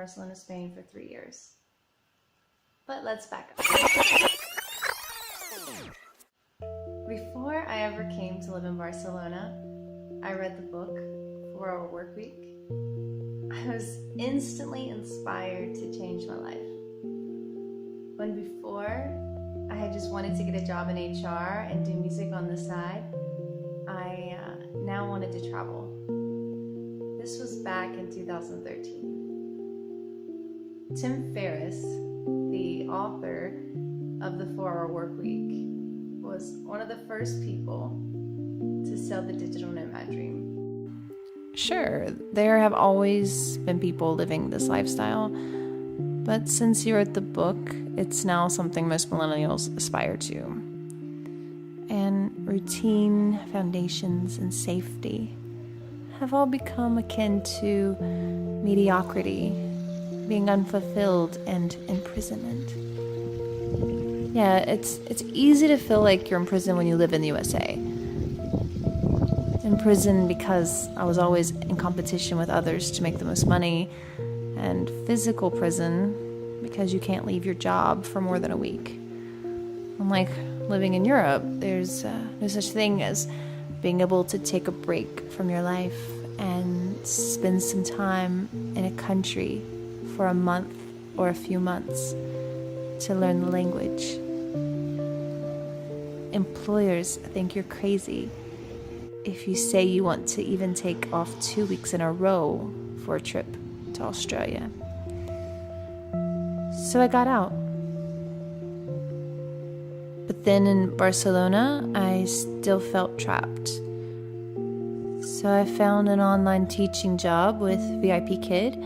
Barcelona, Spain for 3 years. But let's back up. Before I ever came to live in Barcelona, I read the book 4 Hour Work Week. I was instantly inspired to change my life. When before I had just wanted to get a job in HR and do music on the side, I now wanted to travel. This was back in 2013. Tim Ferriss, the author of the 4 Hour Work Week, was one of the first people to sell the digital nomad dream. Sure, there have always been people living this lifestyle, but since you wrote the book, it's now something most millennials aspire to. And routine, foundations, and safety have all become akin to mediocrity, being unfulfilled, and imprisonment. Yeah, it's easy to feel like you're in prison when you live in the USA. In prison because I was always in competition with others to make the most money, and physical prison because you can't leave your job for more than a week. Unlike living in Europe, there's no such thing as being able to take a break from your life and spend some time in a country for a month or a few months to learn the language. Employers think you're crazy if you say you want to even take off 2 weeks in a row for a trip to Australia. So I got out. But then in Barcelona, I still felt trapped. So I found an online teaching job with VIP Kid,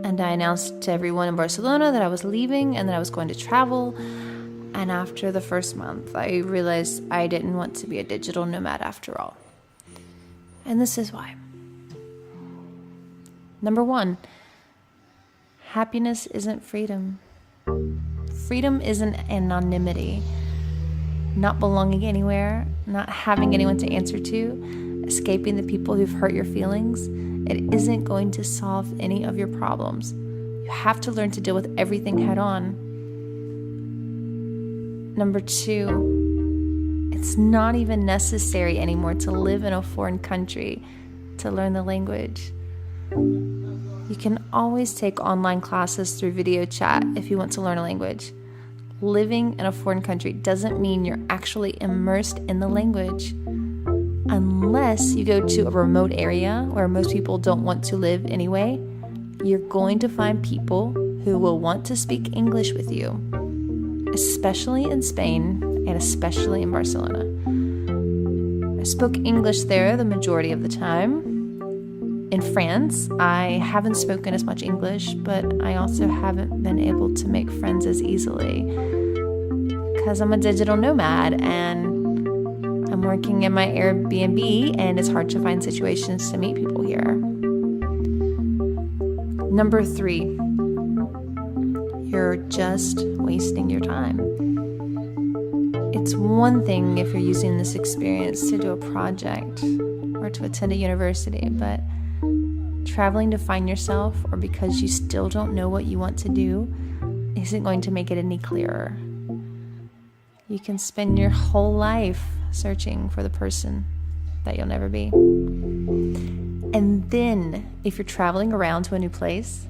and I announced to everyone in Barcelona that I was leaving and that I was going to travel. And after the first month, I realized I didn't want to be a digital nomad after all. And this is why. Number 1, happiness isn't freedom. Freedom isn't anonymity, not belonging anywhere, not having anyone to answer to, escaping the people who've hurt your feelings. It isn't going to solve any of your problems. You have to learn to deal with everything head on. Number 2, it's not even necessary anymore to live in a foreign country to learn the language. You can always take online classes through video chat if you want to learn a language. Living in a foreign country doesn't mean you're actually immersed in the language. Unless you go to a remote area where most people don't want to live anyway, you're going to find people who will want to speak English with you, especially in Spain and especially in Barcelona. I spoke English there the majority of the time. In France, I haven't spoken as much English, but I also haven't been able to make friends as easily because I'm a digital nomad and I'm working in my Airbnb, and it's hard to find situations to meet people here. Number 3, you're just wasting your time. It's one thing if you're using this experience to do a project or to attend a university, but traveling to find yourself or because you still don't know what you want to do isn't going to make it any clearer. You can spend your whole life searching for the person that you'll never be. And then, if you're traveling around to a new place,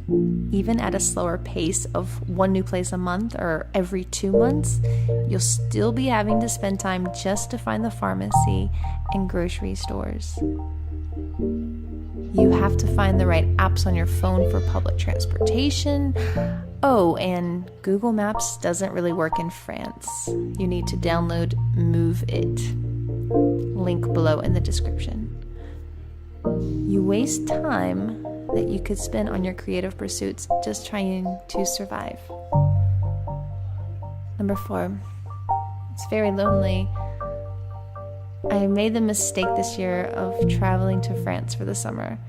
even at a slower pace of one new place a month or every 2 months, you'll still be having to spend time just to find the pharmacy and grocery stores. You have to find the right apps on your phone for public transportation. Oh, and Google Maps doesn't really work in France. You need to download Move It. Link below in the description. You waste time that you could spend on your creative pursuits just trying to survive. Number 4, it's very lonely. I made the mistake this year of traveling to France for the summer.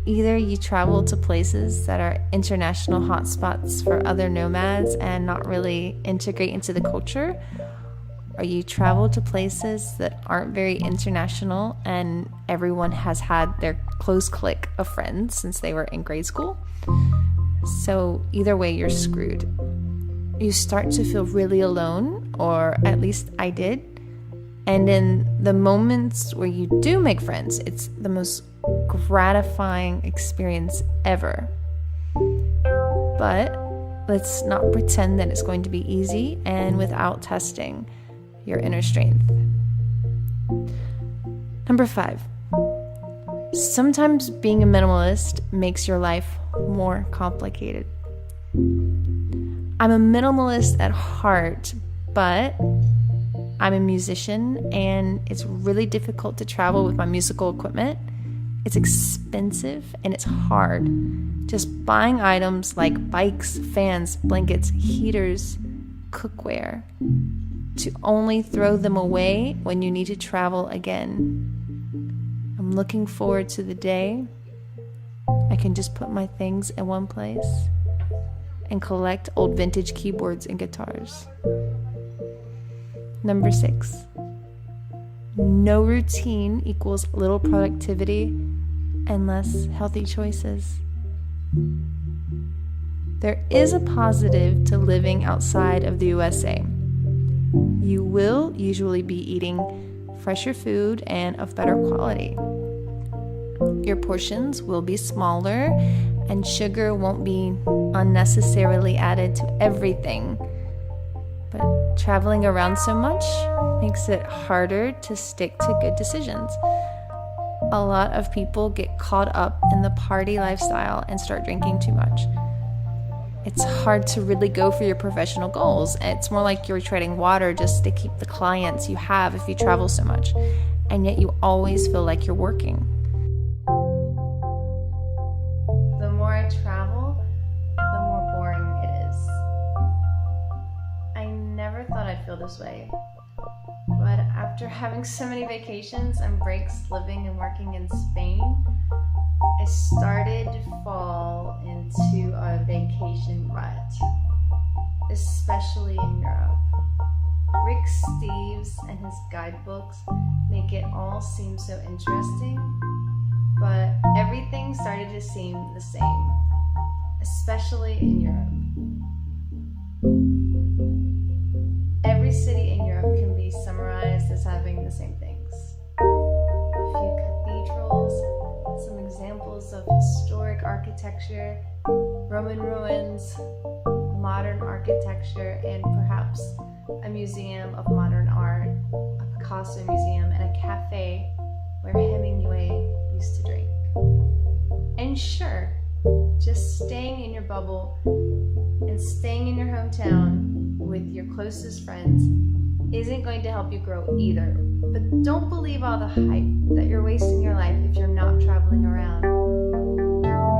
Either you travel to places that are international hotspots for other nomads and not really integrate into the culture, or you travel to places that aren't very international and everyone has had their close clique of friends since they were in grade school. So either way, you're screwed. You start to feel really alone, or at least I did. And in the moments where you do make friends, it's the most gratifying experience ever. But let's not pretend that it's going to be easy and without testing your inner strength. Number 5. Sometimes being a minimalist makes your life more complicated. I'm a minimalist at heart, but I'm a musician and it's really difficult to travel with my musical equipment. It's expensive and it's hard. Just buying items like bikes, fans, blankets, heaters, cookware, to only throw them away when you need to travel again. I'm looking forward to the day I can just put my things in one place and collect old vintage keyboards and guitars. Number 6. No routine equals little productivity and less healthy choices. There is a positive to living outside of the USA. You will usually be eating fresher food and of better quality. Your portions will be smaller and sugar won't be unnecessarily added to everything. But traveling around so much makes it harder to stick to good decisions. A lot of people get caught up in the party lifestyle and start drinking too much. It's hard to really go for your professional goals. It's more like you're treading water just to keep the clients you have if you travel so much, and yet you always feel like you're working. The more I travel, the more boring it is. I never thought I'd feel this way, but after having so many vacations and breaks living and working in Spain, I started to fall into a vacation rut, especially in Europe. Rick Steves and his guidebooks make it all seem so interesting, but everything started to seem the same, especially in Europe. Every city in Europe can be summarized as having the same things. A few cathedrals, some examples of historic architecture, Roman ruins, modern architecture, and perhaps a museum of modern art, a Picasso museum, and a cafe where Hemingway used to drink. And sure, just staying in your bubble and staying in your hometown with your closest friends isn't going to help you grow either. But don't believe all the hype that you're wasting your life if you're not traveling around.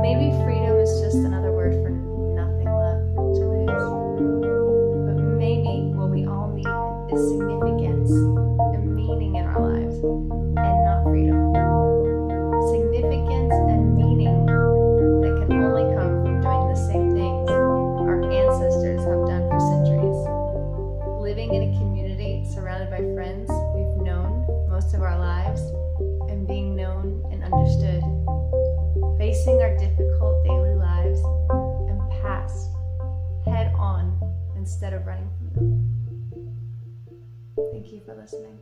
Maybe freedom is just another word for nothing left to lose. But maybe what we all need is significance and meaning in our lives, and not freedom. Significance and meaning that can only come from doing the same things our ancestors have done for centuries. Living in a community surrounded by friends we've known most of our lives, and being known and understood. Facing our difficult daily lives and past head on instead of running from them. Thank you for listening.